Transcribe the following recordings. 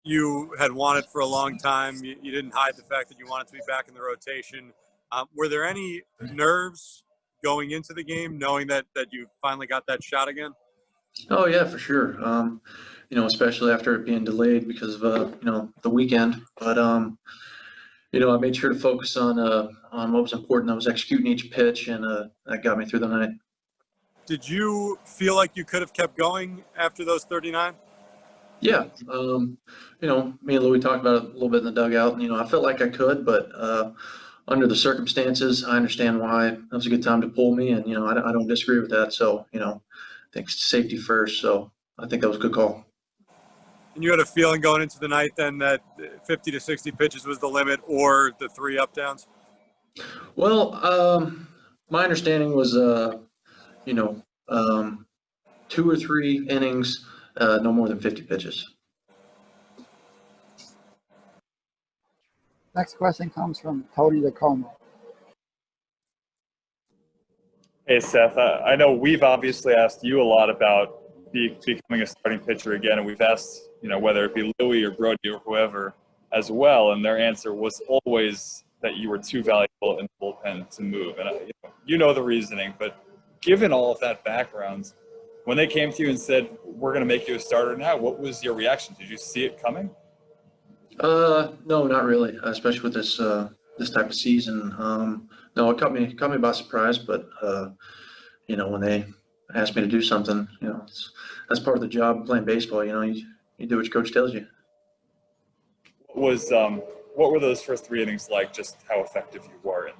you had wanted for a long time. You didn't hide the fact that you wanted to be back in the rotation. Were there any nerves going into the game, knowing that you finally got that shot again? Oh yeah, for sure. Especially after it being delayed because of the weekend. But I made sure to focus on what was important. I was executing each pitch, and that got me through the night. Did you feel like you could have kept going after those 39? Yeah. Me and Louis talked about it a little bit in the dugout. I felt like I could, but under the circumstances, I understand why that was a good time to pull me, and I don't disagree with that. So I think safety first. So I think that was a good call. And you had a feeling going into the night then that 50 to 60 pitches was the limit, or the 3 up downs? Well, my understanding was, you know, um, 2 or 3 innings, no more than 50 pitches. Next question comes from Tony DeComo. Hey, Seth, I know we've obviously asked you a lot about becoming a starting pitcher again, and we've asked, whether it be Louis or Brody or whoever as well, and their answer was always that you were too valuable in the bullpen to move. And you know the reasoning, but given all of that background, when they came to you and said, we're going to make you a starter now, what was your reaction? Did you see it coming? No, not really, especially with this type of season. No, it caught me by surprise, but when they asked me to do something, that's part of the job of playing baseball. You do what your coach tells you. What were those first 3 innings like? Just how effective you were in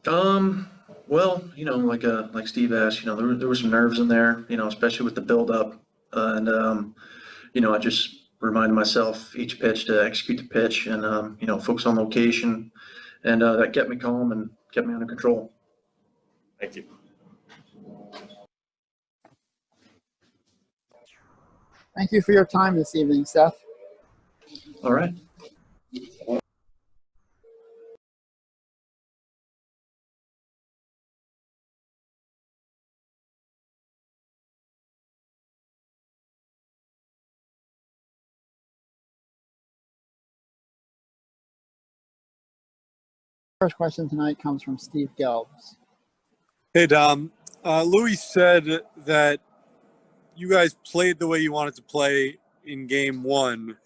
them? Well, like Steve asked, there were some nerves in there, especially with the build-up, and I just reminded myself each pitch to execute the pitch and focus on location, and that kept me calm and kept me under control. Thank you. Thank you for your time this evening, Seth. All right. First question tonight comes from Steve Gelbs. Hey, Dom. Louis said that you guys played the way you wanted to play in game 1,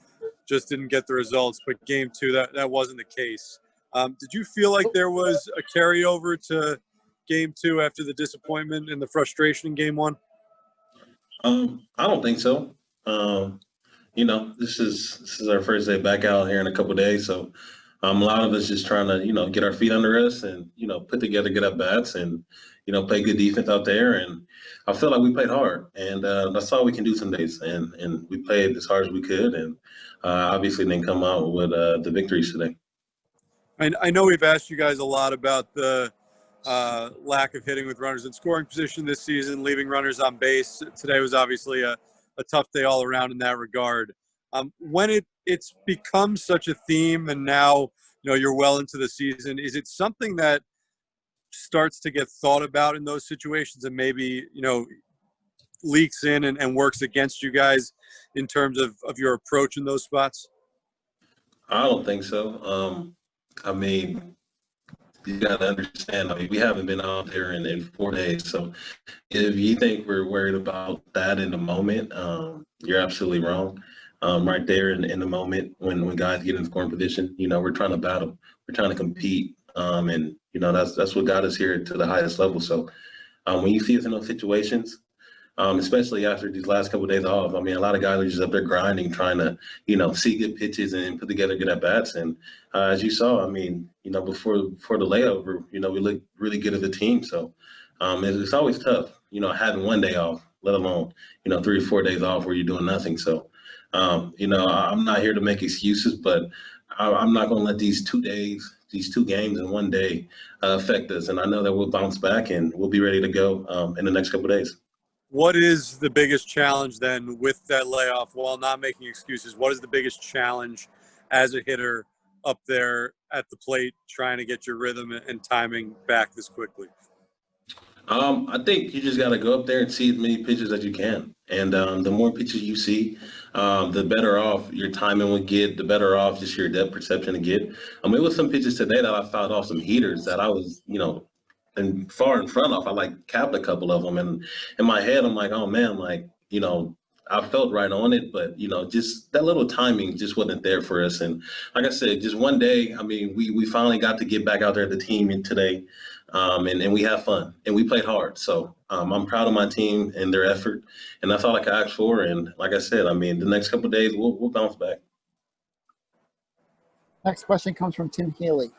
just didn't get the results, but game 2, that wasn't the case. Did you feel like there was a carryover to game 2 after the disappointment and the frustration in game 1? I don't think so. This is our first day back out here in a couple of days, so a lot of us just trying to get our feet under us and put together good at bats and play good defense out there. And I feel like we played hard, and that's all we can do some days. And we played as hard as we could, and obviously didn't come out with the victories today. I know we've asked you guys a lot about the lack of hitting with runners in scoring position this season, leaving runners on base. Today was obviously a tough day all around in that regard. When it's become such a theme, and now you're well into the season, is it something that starts to get thought about in those situations and maybe leaks in and works against you guys in terms of your approach in those spots? I don't think so. You got to understand, we haven't been out there in 4 days. So if you think we're worried about that in the moment, you're absolutely wrong. Right there in the moment when guys get in scoring position, we're trying to battle. We're trying to compete. And that's what got us here to the highest level. So when you see us in those situations, especially after these last couple of days off, a lot of guys are just up there grinding, trying to, see good pitches and put together good at-bats. And as you saw, before the layover, we looked really good as a team. So it's always tough, having 1 day off, let alone, 3 or 4 days off where you're doing nothing. So, I'm not here to make excuses, but I'm not going to let these 2 days, these 2 games in 1 day affect us. And I know that we'll bounce back and we'll be ready to go in the next couple of days. What is the biggest challenge then with that layoff? While not making excuses, what is the biggest challenge as a hitter up there at the plate trying to get your rhythm and timing back this quickly? I think you just got to go up there and see as many pitches as you can. And the more pitches you see, the better off your timing would get, the better off just your depth perception to get. It was some pitches today that I fouled off some heaters that I was, and far in front of. I like capped a couple of them. And in my head, I'm like, oh man, like, I felt right on it, but just that little timing just wasn't there for us. And like I said, just one day, I mean, we finally got to get back out there as a team today, and we have fun and we played hard. So I'm proud of my team and their effort, and that's all I can ask for. And like I said, I mean, the next couple of days we'll bounce back. Next question comes from Tim Healy.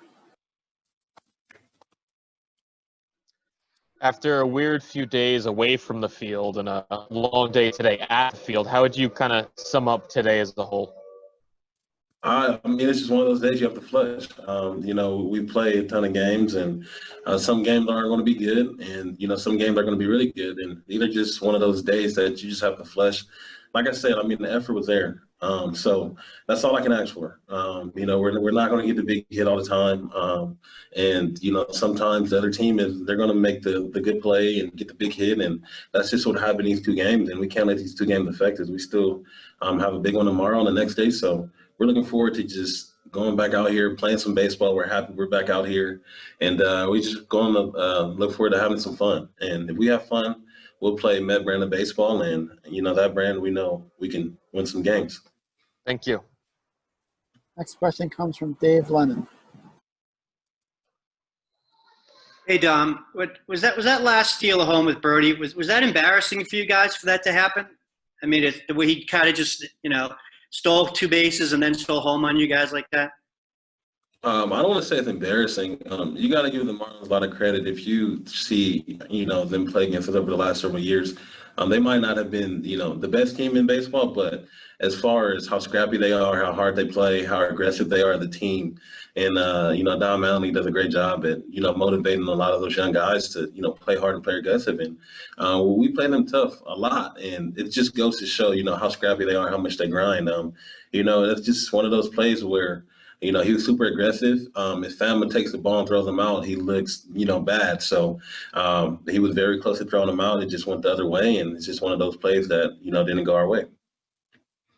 After a weird few days away from the field and a long day today at the field, how would you kind of sum up today as a whole? I mean, it's just one of those days you have to flush. We play a ton of games, and some games aren't going to be good, and some games are going to be really good, and these are just one of those days that you just have to flush. Like I said, I mean, the effort was there, so that's all I can ask for. We're not going to get the big hit all the time, and sometimes the other team they're going to make the good play and get the big hit, and that's just what happened in these two games, and we can't let these two games affect us. We still have a big one tomorrow and the next day, so. We're looking forward to just going back out here, playing some baseball. We're happy we're back out here, and we just going to look forward to having some fun. And if we have fun, we'll play Met brand of baseball, and that brand we know we can win some games. Thank you. Next question comes from Dave Lennon. Hey Dom, was that last steal of home with Birdie? Was that embarrassing for you guys for that to happen? I mean, the way he kind of just stole two bases and then stole home on you guys like that? I don't want to say it's embarrassing. You got to give the Marlins a lot of credit. If you see, them play against us over the last several years, they might not have been, the best team in baseball, but as far as how scrappy they are, how hard they play, how aggressive they are as a team, and Don Manley does a great job at motivating a lot of those young guys to play hard and play aggressive, and we play them tough a lot, and it just goes to show how scrappy they are, how much they grind. That's just one of those plays where. He was super aggressive. If Fama takes the ball and throws him out, he looks, bad. So he was very close to throwing him out. It just went the other way, and it's just one of those plays that, didn't go our way.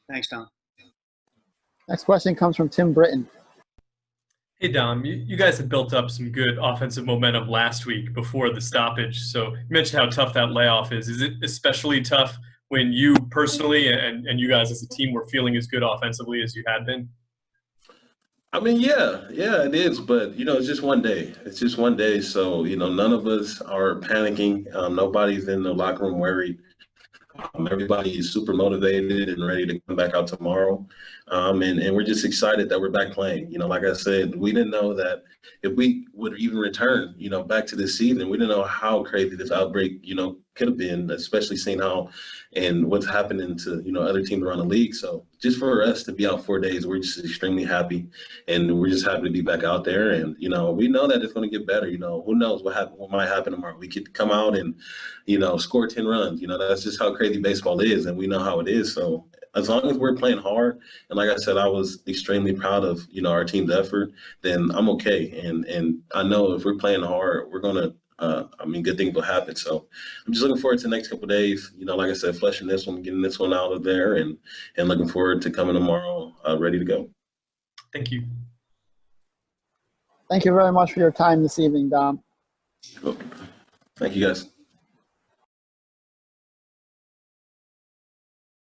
Thanks, Dom. Next question comes from Tim Britton. Hey, Dom, you guys had built up some good offensive momentum last week before the stoppage. So you mentioned how tough that layoff is. Is it especially tough when you personally and you guys as a team were feeling as good offensively as you had been? I mean, yeah, it is, but it's just one day. It's just one day, so none of us are panicking. Nobody's in the locker room worried. Everybody is super motivated and ready to come back out tomorrow, and we're just excited that we're back playing. Like I said, we didn't know that if we would even return, back to this season. We didn't know how crazy this outbreak, could have been, especially seeing how and what's happening to other teams around the league. So just for us to be out 4 days, we're just extremely happy, and we're just happy to be back out there. And we know that it's going to get better. Who knows what might happen tomorrow? We could come out and score 10 runs. That's just how crazy baseball is, and we know how it is. So as long as we're playing hard, and like I said, I was extremely proud of our team's effort, then I'm okay. And I know if we're playing hard, we're gonna good things will happen. So I'm just looking forward to the next couple of days. Like I said, flushing this one, getting this one out of there, and looking forward to coming tomorrow ready to go. Thank you. Thank you very much for your time this evening, Dom. Thank you, guys.